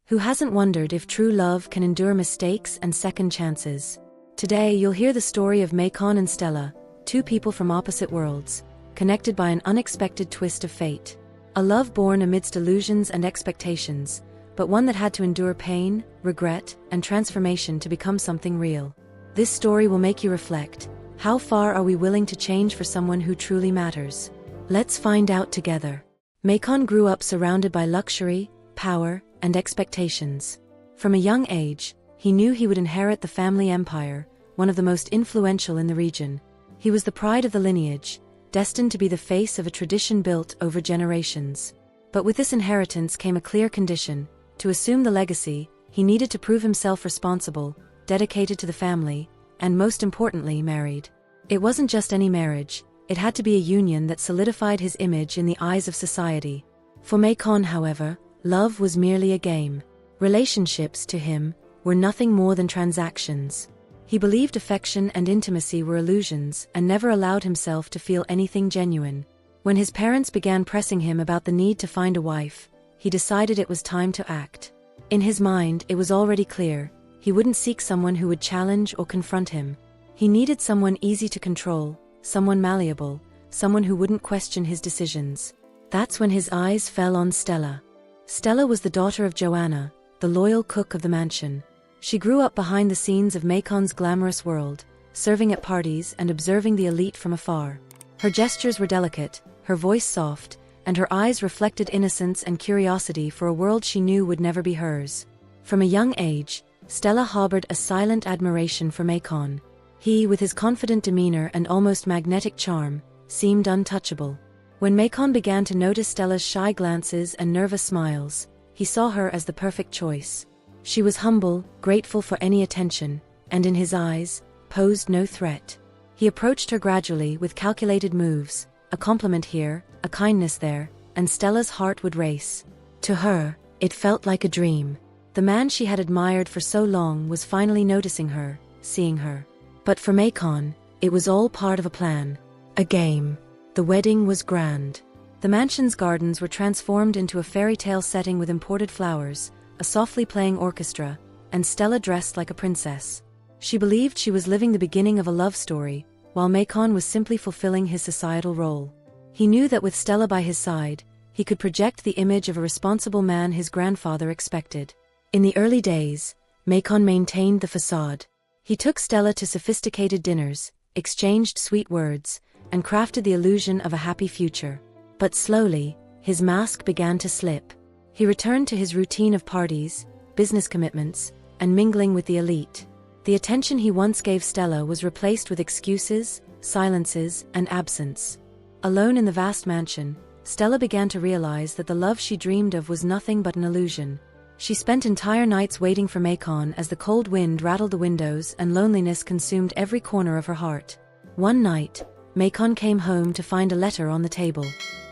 Who hasn't wondered if true love can endure mistakes and second chances? Today you'll hear the story of Maid'S and Stella, two people from opposite worlds, connected by an unexpected twist of fate. A love born amidst illusions and expectations, but one that had to endure pain, regret, and transformation to become something real. This story will make you reflect. How far are we willing to change for someone who truly matters? Let's find out together. Maid'S grew up surrounded by luxury, power, and expectations. From a young age, he knew he would inherit the family empire, one of the most influential in the region. He was the pride of the lineage, destined to be the face of a tradition built over generations. But with this inheritance came a clear condition: to assume the legacy, he needed to prove himself responsible, dedicated to the family, and most importantly, married. It wasn't just any marriage, it had to be a union that solidified his image in the eyes of society. For Maid'S, however, love was merely a game. Relationships, to him, were nothing more than transactions. He believed affection and intimacy were illusions and never allowed himself to feel anything genuine. When his parents began pressing him about the need to find a wife, he decided it was time to act. In his mind, it was already clear: he wouldn't seek someone who would challenge or confront him. He needed someone easy to control, someone malleable, someone who wouldn't question his decisions. That's when his eyes fell on Stella. Stella was the daughter of Joanna, the loyal cook of the mansion. She grew up behind the scenes of Maid'S' glamorous world, serving at parties and observing the elite from afar. Her gestures were delicate, her voice soft, and her eyes reflected innocence and curiosity for a world she knew would never be hers. From a young age, Stella harbored a silent admiration for Maid'S. He, with his confident demeanor and almost magnetic charm, seemed untouchable. When Maid'S began to notice Stella's shy glances and nervous smiles, he saw her as the perfect choice. She was humble, grateful for any attention, and in his eyes, posed no threat. He approached her gradually with calculated moves, a compliment here, a kindness there, and Stella's heart would race. To her, it felt like a dream. The man she had admired for so long was finally noticing her, seeing her. But for Maid'S, it was all part of a plan. A game. The wedding was grand. The mansion's gardens were transformed into a fairy tale setting with imported flowers, a softly playing orchestra, and Stella dressed like a princess. She believed she was living the beginning of a love story, while Maid'S was simply fulfilling his societal role. He knew that with Stella by his side, he could project the image of a responsible man his grandfather expected. In the early days, Maid'S maintained the facade. He took Stella to sophisticated dinners, exchanged sweet words, and crafted the illusion of a happy future. But slowly, his mask began to slip. He returned to his routine of parties, business commitments, and mingling with the elite. The attention he once gave Stella was replaced with excuses, silences, and absence. Alone in the vast mansion, Stella began to realize that the love she dreamed of was nothing but an illusion. She spent entire nights waiting for Maid'S as the cold wind rattled the windows and loneliness consumed every corner of her heart. One night, Maid'S came home to find a letter on the table.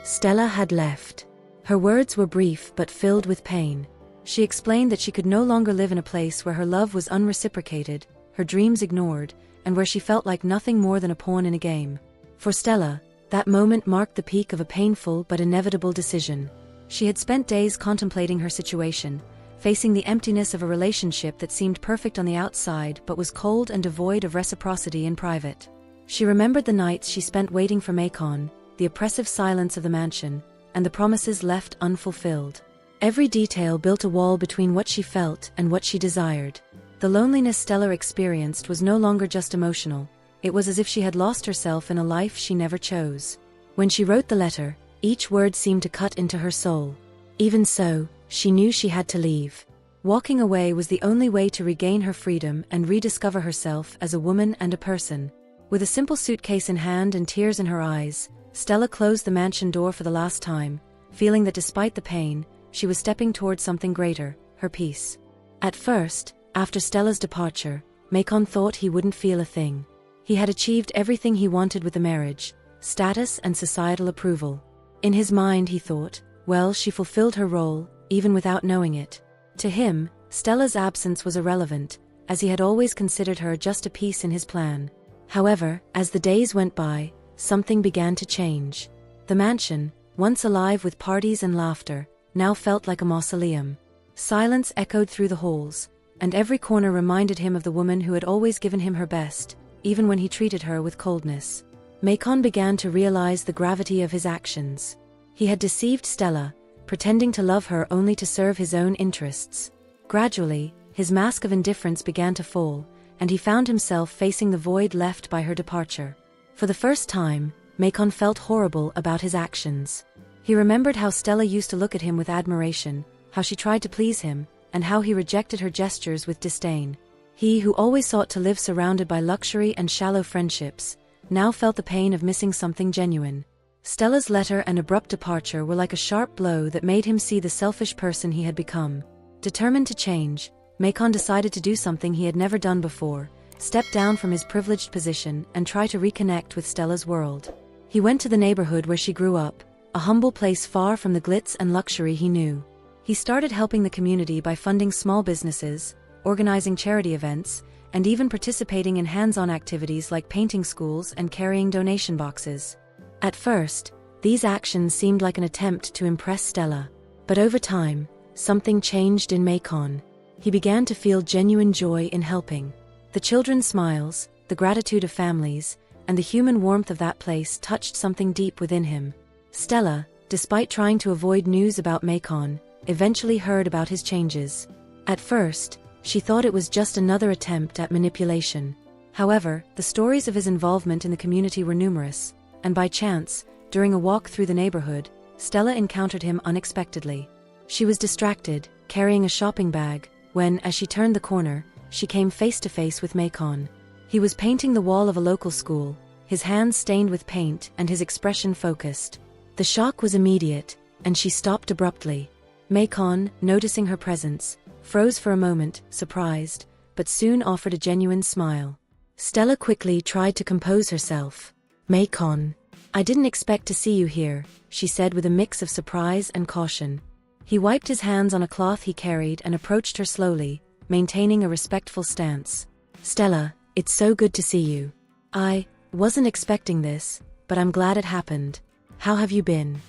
Stella had left. Her words were brief but filled with pain. She explained that she could no longer live in a place where her love was unreciprocated, her dreams ignored, and where she felt like nothing more than a pawn in a game. For Stella, that moment marked the peak of a painful but inevitable decision. She had spent days contemplating her situation, facing the emptiness of a relationship that seemed perfect on the outside but was cold and devoid of reciprocity in private. She remembered the nights she spent waiting for Maid'S, the oppressive silence of the mansion, and the promises left unfulfilled. Every detail built a wall between what she felt and what she desired. The loneliness Stella experienced was no longer just emotional, it was as if she had lost herself in a life she never chose. When she wrote the letter, each word seemed to cut into her soul. Even so, she knew she had to leave. Walking away was the only way to regain her freedom and rediscover herself as a woman and a person. With a simple suitcase in hand and tears in her eyes, Stella closed the mansion door for the last time, feeling that despite the pain, she was stepping towards something greater, her peace. At first, after Stella's departure, Maid'S thought he wouldn't feel a thing. He had achieved everything he wanted with the marriage: status and societal approval. In his mind he thought, well, she fulfilled her role, even without knowing it. To him, Stella's absence was irrelevant, as he had always considered her just a piece in his plan. However, as the days went by, something began to change. The mansion, once alive with parties and laughter, now felt like a mausoleum. Silence echoed through the halls, and every corner reminded him of the woman who had always given him her best, even when he treated her with coldness. Macon began to realize the gravity of his actions. He had deceived Stella, pretending to love her only to serve his own interests. Gradually, his mask of indifference began to fall, and he found himself facing the void left by her departure. For the first time, Macon felt horrible about his actions. He remembered how Stella used to look at him with admiration, how she tried to please him, and how he rejected her gestures with disdain. He who always sought to live surrounded by luxury and shallow friendships, now felt the pain of missing something genuine. Stella's letter and abrupt departure were like a sharp blow that made him see the selfish person he had become. Determined to change, Macon decided to do something he had never done before: step down from his privileged position and try to reconnect with Stella's world. He went to the neighborhood where she grew up, a humble place far from the glitz and luxury he knew. He started helping the community by funding small businesses, organizing charity events, and even participating in hands-on activities like painting schools and carrying donation boxes. At first, these actions seemed like an attempt to impress Stella. But over time, something changed in Macon. He began to feel genuine joy in helping. The children's smiles, the gratitude of families, and the human warmth of that place touched something deep within him. Stella, despite trying to avoid news about Macon, eventually heard about his changes. At first, she thought it was just another attempt at manipulation. However, the stories of his involvement in the community were numerous, and by chance, during a walk through the neighborhood, Stella encountered him unexpectedly. She was distracted, carrying a shopping bag, when, as she turned the corner, she came face to face with Macon. He was painting the wall of a local school, his hands stained with paint and his expression focused. The shock was immediate, and she stopped abruptly. Macon, noticing her presence, froze for a moment, surprised, but soon offered a genuine smile. Stella quickly tried to compose herself. "Macon, I didn't expect to see you here," she said with a mix of surprise and caution. He wiped his hands on a cloth he carried and approached her slowly, maintaining a respectful stance. "Stella, it's so good to see you. I wasn't expecting this, but I'm glad it happened. How have you been?"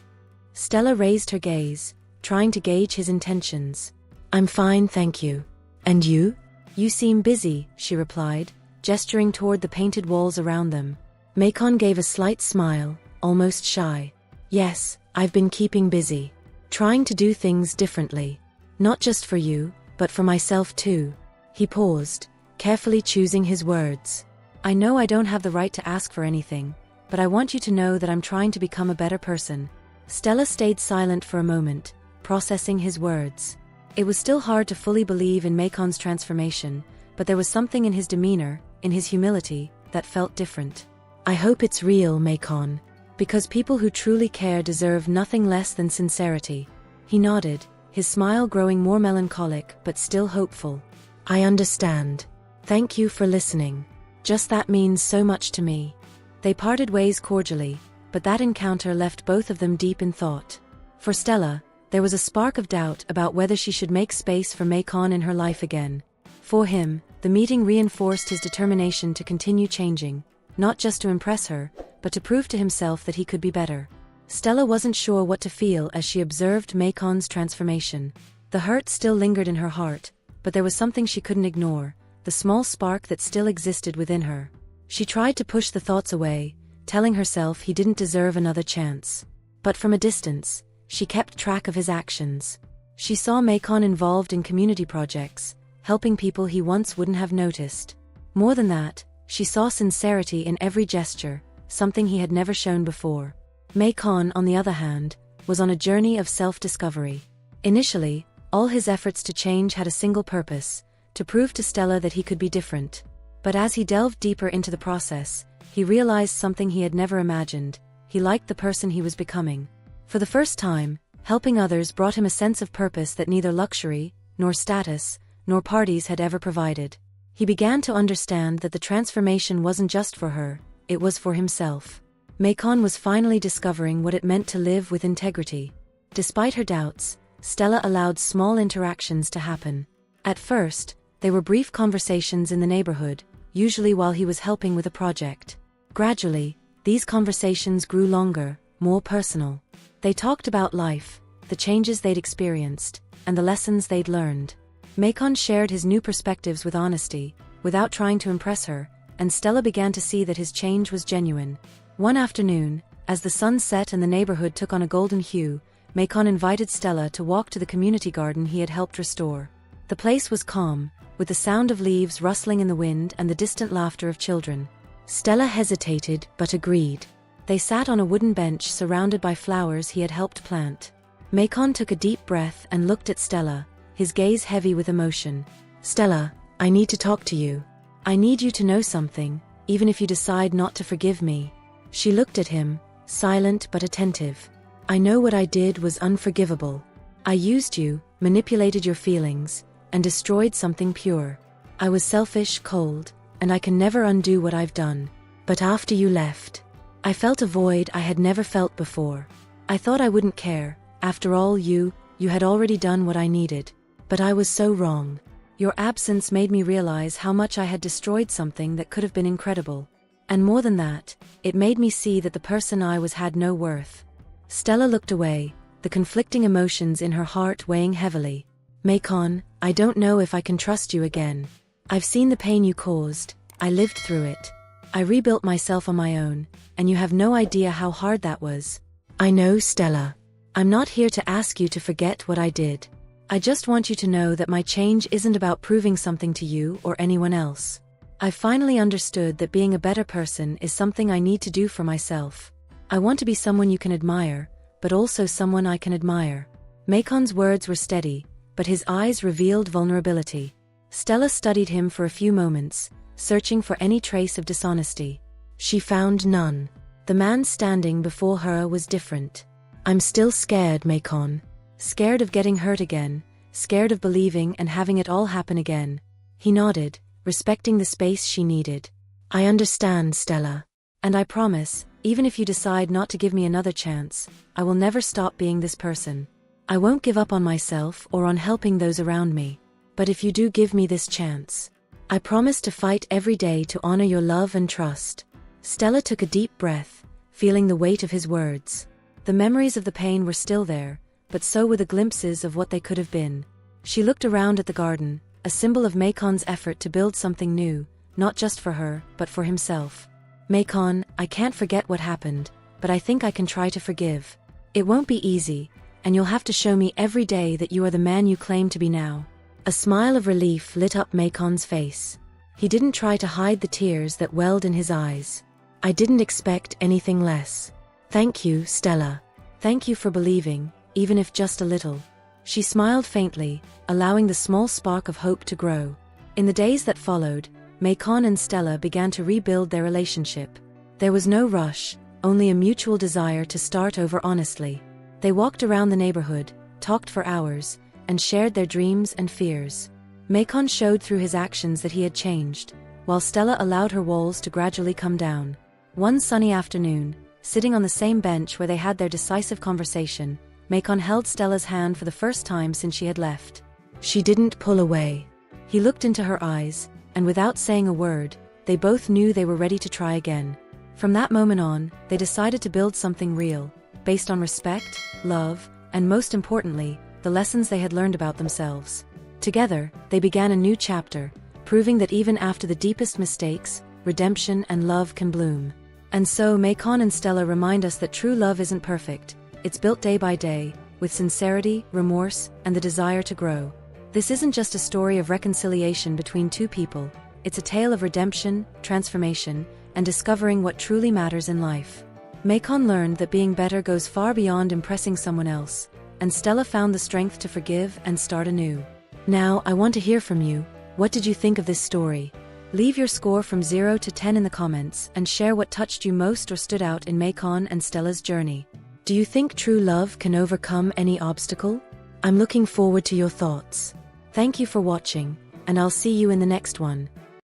Stella raised her gaze, trying to gauge his intentions. "I'm fine, thank you. And you?" "You seem busy," she replied, gesturing toward the painted walls around them. Macon gave a slight smile, almost shy. "Yes, I've been keeping busy. Trying to do things differently. Not just for you, but for myself too." He paused, carefully choosing his words. "I know I don't have the right to ask for anything, but I want you to know that I'm trying to become a better person." Stella stayed silent for a moment, processing his words. It was still hard to fully believe in Macon's transformation, but there was something in his demeanor, in his humility, that felt different. "I hope it's real, Macon, because people who truly care deserve nothing less than sincerity." He nodded, his smile growing more melancholic but still hopeful. "I understand. Thank you for listening. Just that means so much to me." They parted ways cordially, but that encounter left both of them deep in thought. For Stella, there was a spark of doubt about whether she should make space for Macon in her life again. For him, the meeting reinforced his determination to continue changing, not just to impress her, but to prove to himself that he could be better. Stella wasn't sure what to feel as she observed Macon's transformation. The hurt still lingered in her heart, but there was something she couldn't ignore, the small spark that still existed within her. She tried to push the thoughts away, telling herself he didn't deserve another chance. But from a distance, she kept track of his actions. She saw Macon involved in community projects, helping people he once wouldn't have noticed. More than that, she saw sincerity in every gesture, something he had never shown before. Macon, on the other hand, was on a journey of self-discovery. Initially, all his efforts to change had a single purpose: to prove to Stella that he could be different. But as he delved deeper into the process, he realized something he had never imagined: he liked the person he was becoming. For the first time, helping others brought him a sense of purpose that neither luxury, nor status, nor parties had ever provided. He began to understand that the transformation wasn't just for her, it was for himself. Macon was finally discovering what it meant to live with integrity. Despite her doubts, Stella allowed small interactions to happen. At first, they were brief conversations in the neighborhood, usually while he was helping with a project. Gradually, these conversations grew longer, more personal. They talked about life, the changes they'd experienced, and the lessons they'd learned. Macon shared his new perspectives with honesty, without trying to impress her, and Stella began to see that his change was genuine. One afternoon, as the sun set and the neighborhood took on a golden hue, Macon invited Stella to walk to the community garden he had helped restore. The place was calm, with the sound of leaves rustling in the wind and the distant laughter of children. Stella hesitated but agreed. They sat on a wooden bench surrounded by flowers he had helped plant. Macon took a deep breath and looked at Stella, his gaze heavy with emotion. "Stella, I need to talk to you. I need you to know something, even if you decide not to forgive me." She looked at him, silent but attentive. "I know what I did was unforgivable. I used you, manipulated your feelings, and destroyed something pure. I was selfish, cold, and I can never undo what I've done. But after you left, I felt a void I had never felt before. I thought I wouldn't care. After all, you had already done what I needed. But I was so wrong. Your absence made me realize how much I had destroyed something that could have been incredible. And more than that, it made me see that the person I was had no worth." Stella looked away, the conflicting emotions in her heart weighing heavily. "Macon, I don't know if I can trust you again. I've seen the pain you caused, I lived through it. I rebuilt myself on my own, and you have no idea how hard that was." "I know, Stella. I'm not here to ask you to forget what I did. I just want you to know that my change isn't about proving something to you or anyone else. I finally understood that being a better person is something I need to do for myself. I want to be someone you can admire, but also someone I can admire." Macon's words were steady, but his eyes revealed vulnerability. Stella studied him for a few moments, searching for any trace of dishonesty. She found none. The man standing before her was different. "I'm still scared, Macon. Scared of getting hurt again, scared of believing and having it all happen again." He nodded, respecting the space she needed. "I understand, Stella. And I promise, even if you decide not to give me another chance, I will never stop being this person. I won't give up on myself or on helping those around me. But if you do give me this chance, I promise to fight every day to honor your love and trust." Stella took a deep breath, feeling the weight of his words. The memories of the pain were still there, but so were the glimpses of what they could have been. She looked around at the garden, a symbol of Macon's effort to build something new, not just for her, but for himself. "Macon, I can't forget what happened, but I think I can try to forgive. It won't be easy, and you'll have to show me every day that you are the man you claim to be now." A smile of relief lit up Macon's face. He didn't try to hide the tears that welled in his eyes. "I didn't expect anything less. Thank you, Stella. Thank you for believing, even if just a little." She smiled faintly, allowing the small spark of hope to grow. In the days that followed, Macon and Stella began to rebuild their relationship. There was no rush, only a mutual desire to start over honestly. They walked around the neighborhood, talked for hours, and shared their dreams and fears. Macon showed through his actions that he had changed, while Stella allowed her walls to gradually come down. One sunny afternoon, sitting on the same bench where they had their decisive conversation, Macon held Stella's hand for the first time since she had left. She didn't pull away. He looked into her eyes, and without saying a word, they both knew they were ready to try again. From that moment on, they decided to build something real, based on respect, love, and most importantly, the lessons they had learned about themselves. Together, they began a new chapter, proving that even after the deepest mistakes, redemption and love can bloom. And so Macon and Stella remind us that true love isn't perfect, it's built day by day, with sincerity, remorse, and the desire to grow. This isn't just a story of reconciliation between two people, it's a tale of redemption, transformation, and discovering what truly matters in life. Macon learned that being better goes far beyond impressing someone else, and Stella found the strength to forgive and start anew. Now, I want to hear from you. What did you think of this story? Leave your score from 0 to 10 in the comments and share what touched you most or stood out in Macon and Stella's journey. Do you think true love can overcome any obstacle? I'm looking forward to your thoughts. Thank you for watching, and I'll see you in the next one.